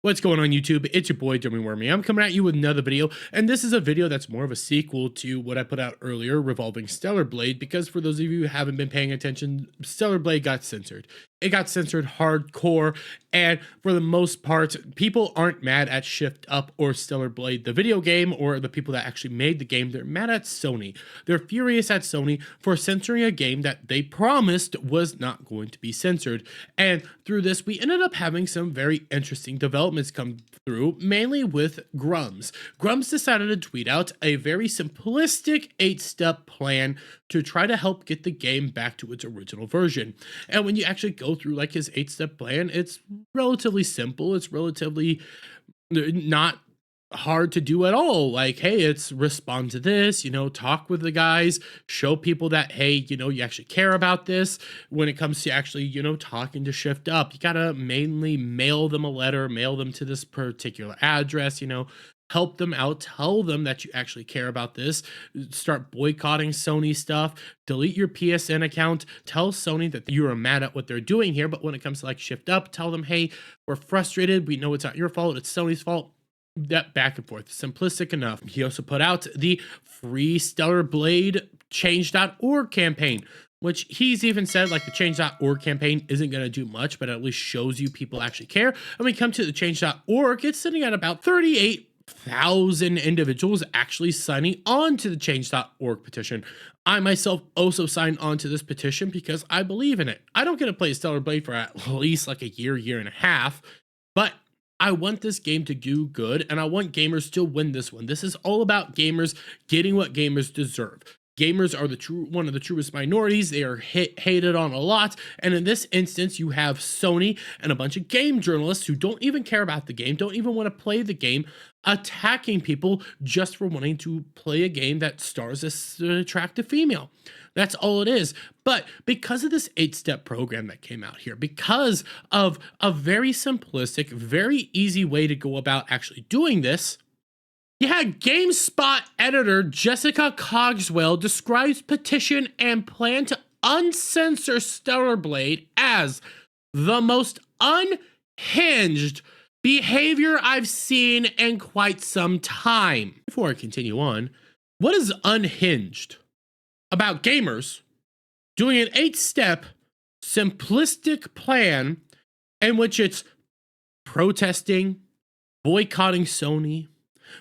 What's going on YouTube? It's your boy Dummy Wormy. I'm coming at you with another video, and this is a video that's more of a sequel to what I put out earlier revolving Stellar Blade, because for those of you who haven't been paying attention, Stellar Blade got censored. It got censored hardcore, and for the most part, people aren't mad at Shift Up or Stellar Blade, the video game, or the people that actually made the game. They're mad at Sony. They're furious at Sony for censoring a game that they promised was not going to be censored. And through this, we ended up having some very interesting developments come through, mainly with Grummz. Grummz decided to tweet out a very simplistic 8-step plan to try to help get the game back to its original version. And when you actually go through like his 8-step plan, it's relatively simple. It's relatively not hard to do at all. Like, hey, it's respond to this, talk with the guys, show people that, hey, you actually care about this. When it comes to actually, talking to Shift Up, you gotta mainly mail them a letter, mail them to this particular address, help them out, tell them that you actually care about this, start boycotting Sony stuff, delete your PSN account, tell Sony that you are mad at what they're doing here. But when it comes to like Shift Up, tell them, hey, we're frustrated, we know it's not your fault, it's Sony's fault. That back and forth, simplistic enough. He also put out the free Stellar Blade change.org campaign, which he's even said like the change.org campaign isn't going to do much, but at least shows you people actually care. And when we come to the change.org, it's sitting at about 38,000 individuals actually signing on to the change.org petition. I myself also signed on to this petition because I believe in it. I don't get to play Stellar Blade for at least like a year and a half, but I want this game to do good, and I want gamers to win this one. This is all about gamers getting what gamers deserve. Gamers are one of the truest minorities. They are hated on a lot, and in this instance, you have Sony and a bunch of game journalists who don't even care about the game, don't even want to play the game, attacking people just for wanting to play a game that stars an attractive female. That's all it is. But because of this 8-step program that came out here, because of a very simplistic, very easy way to go about actually doing this, you had GameSpot editor Jessica Cogswell describes petition and plan to uncensor Stellar Blade as the most unhinged behavior I've seen in quite some time. Before I continue on, what is unhinged about gamers doing an 8-step simplistic plan in which it's protesting, boycotting Sony,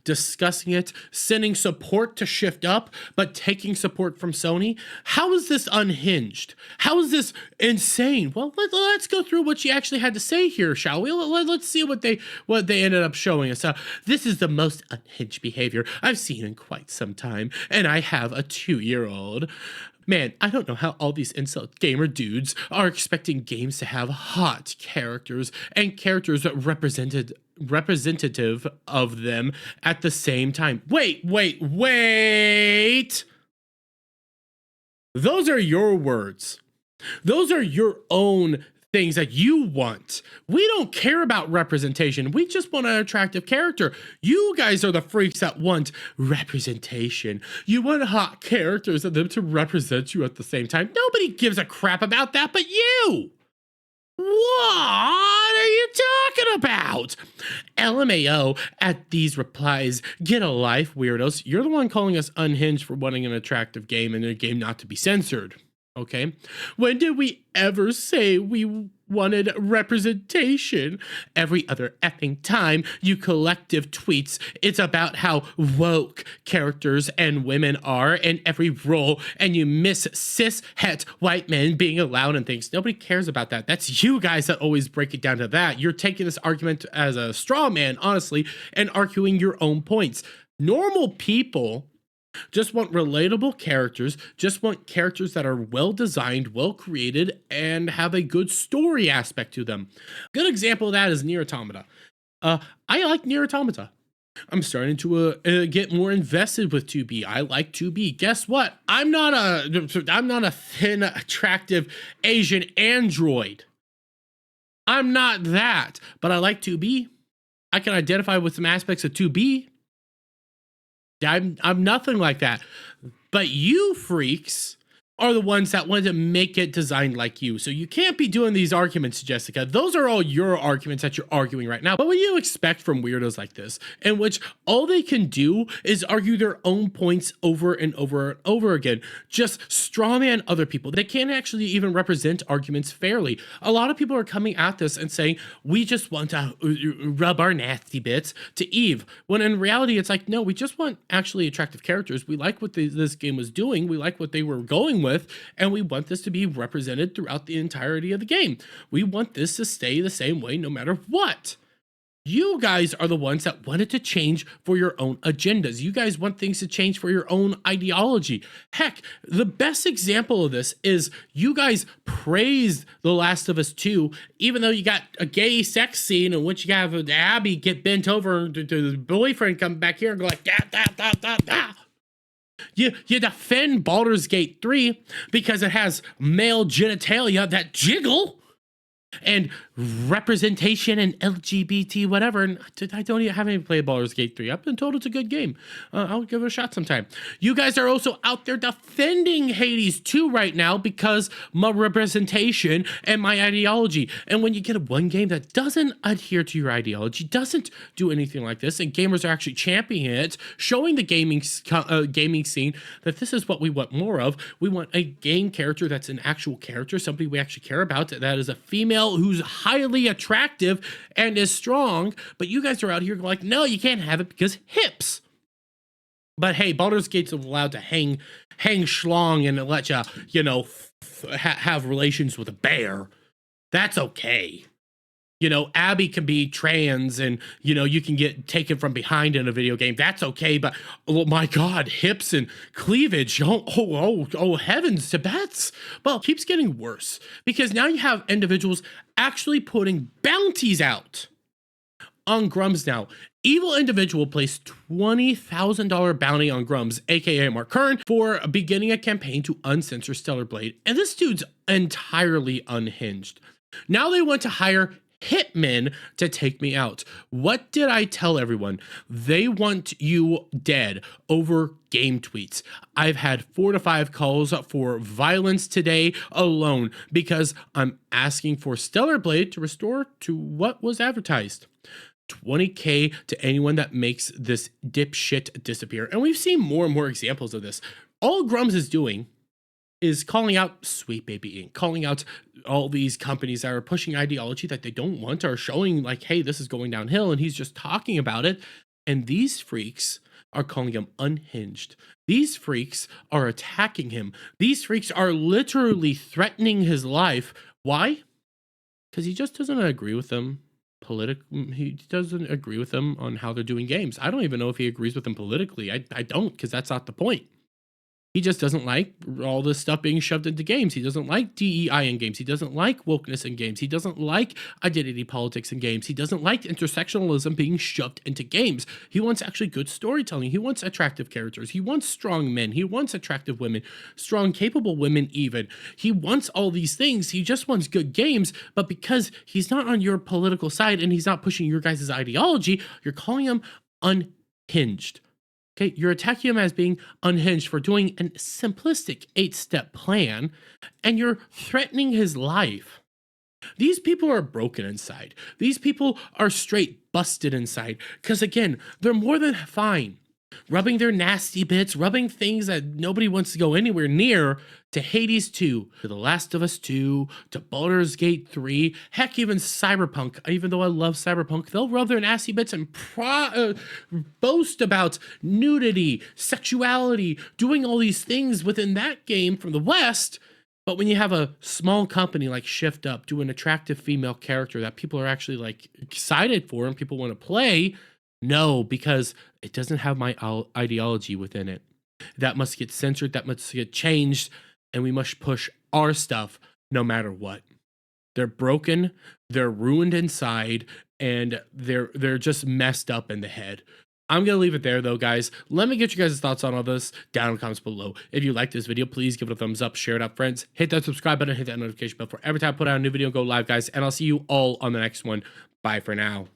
discussing it, sending support to Shift Up, but taking support from Sony? How is this unhinged? How is this insane? Well, let's go through what she actually had to say here, shall we? Let's see what they ended up showing us. This is the most unhinged behavior I've seen in quite some time, and I have a 2-year-old. Man, I don't know how all these insult gamer dudes are expecting games to have hot characters and characters representative of them at the same time. Wait. Those are your words. Those are your own things that you want. We don't care about representation. We just want an attractive character. You guys are the freaks that want representation. You want hot characters and them to represent you at the same time. Nobody gives a crap about that but you. What are you talking about? LMAO at these replies. Get a life, weirdos. You're the one calling us unhinged for wanting an attractive game and a game not to be censored. Okay? When did we ever say we wanted representation? Every other effing time you collective tweets, it's about how woke characters and women are in every role, and you miss cis het white men being allowed in things. Nobody cares about that. That's you guys that always break it down to that. You're taking this argument as a straw man, honestly, and arguing your own points. Normal people just want relatable characters, just want characters that are well designed, well created, and have a good story aspect to them. Good example of that is Nier Automata. I like Nier Automata. I'm starting to get more invested with 2B. I like 2B. Guess what? I'm not a thin, attractive Asian android. I'm not that, but I like 2B. I can identify with some aspects of 2B. I'm nothing like that. But you freaks are the ones that wanted to make it designed like you. So you can't be doing these arguments, Jessica. Those are all your arguments that you're arguing right now. But what do you expect from weirdos like this, in which all they can do is argue their own points over and over and over again, just strawman other people? They can't actually even represent arguments fairly. A lot of people are coming at this and saying, we just want to rub our nasty bits to Eve, when in reality, it's like, no, we just want actually attractive characters. We like what this game was doing. We like what they were going with, and we want this to be represented throughout the entirety of the game. We want this to stay the same way no matter what. You guys are the ones that wanted to change for your own agendas. You guys want things to change for your own ideology. Heck, the best example of this is you guys praised The Last of Us 2, even though you got a gay sex scene in which you have Abby get bent over and the boyfriend come back here and go like, da, da, da, da, da. You defend Baldur's Gate 3 because it has male genitalia that jiggle and representation and LGBT whatever, and I don't even have any played Baldur's Gate 3. I've been told it's a good game. I'll give it a shot sometime. You guys are also out there defending Hades 2 right now because my representation and my ideology. And when you get one game that doesn't adhere to your ideology, doesn't do anything like this, and gamers are actually championing it, showing the gaming scene that this is what we want more of. We want a game character that's an actual character, somebody we actually care about, that is a female who's highly attractive and is strong, but you guys are out here going like, no, you can't have it because hips. But hey, Baldur's Gate's allowed to hang schlong and let you know, have relations with a bear. That's okay. You know, Abby can be trans and, you know, you can get taken from behind in a video game. That's okay. But, oh my God, hips and cleavage. Oh, heavens to bets. Well, it keeps getting worse because now you have individuals actually putting bounties out on Grummz now. Evil individual placed $20,000 bounty on Grummz, aka Mark Kern, for beginning a campaign to uncensor Stellar Blade. And this dude's entirely unhinged. Now they want to hire hitmen to take me out. What did I tell everyone? They want you dead over game tweets. I've had 4 to 5 calls for violence today alone because I'm asking for Stellar Blade to restore to what was advertised. $20K to anyone that makes this dipshit disappear. And we've seen more and more examples of this. All Grummz is doing is calling out Sweet Baby Inc., calling out all these companies that are pushing ideology that they don't want, are showing like, hey, this is going downhill, and he's just talking about it. And these freaks are calling him unhinged. These freaks are attacking him. These freaks are literally threatening his life. Why? Because he just doesn't agree with them politically. He doesn't agree with them on how they're doing games. I don't even know if he agrees with them politically. I don't, because that's not the point. He just doesn't like all this stuff being shoved into games. He doesn't like DEI in games. He doesn't like wokeness in games. He doesn't like identity politics in games. He doesn't like intersectionalism being shoved into games. He wants actually good storytelling. He wants attractive characters. He wants strong men. He wants attractive women, strong, capable women even. He wants all these things. He just wants good games. But because he's not on your political side and he's not pushing your guys' ideology, you're calling him unhinged. Okay, you're attacking him as being unhinged for doing a simplistic 8-step plan, and you're threatening his life. These people are broken inside. These people are straight busted inside. Because again, they're more than fine rubbing their nasty bits, rubbing things that nobody wants to go anywhere near, to Hades 2, to The Last of Us 2, to Baldur's Gate 3, heck, even Cyberpunk. Even though I love Cyberpunk, they'll rub their nasty bits and boast about nudity, sexuality, doing all these things within that game from the West. But when you have a small company like Shift Up do an attractive female character that people are actually like excited for and people want to play, no, because it doesn't have my ideology within it. That must get censored, that must get changed, and we must push our stuff no matter what. They're broken, they're ruined inside, and they're just messed up in the head. I'm going to leave it there though, guys. Let me get you guys' thoughts on all this down in the comments below. If you like this video, please give it a thumbs up, share it out, friends. Hit that subscribe button, hit that notification bell for every time I put out a new video and go live, guys. And I'll see you all on the next one. Bye for now.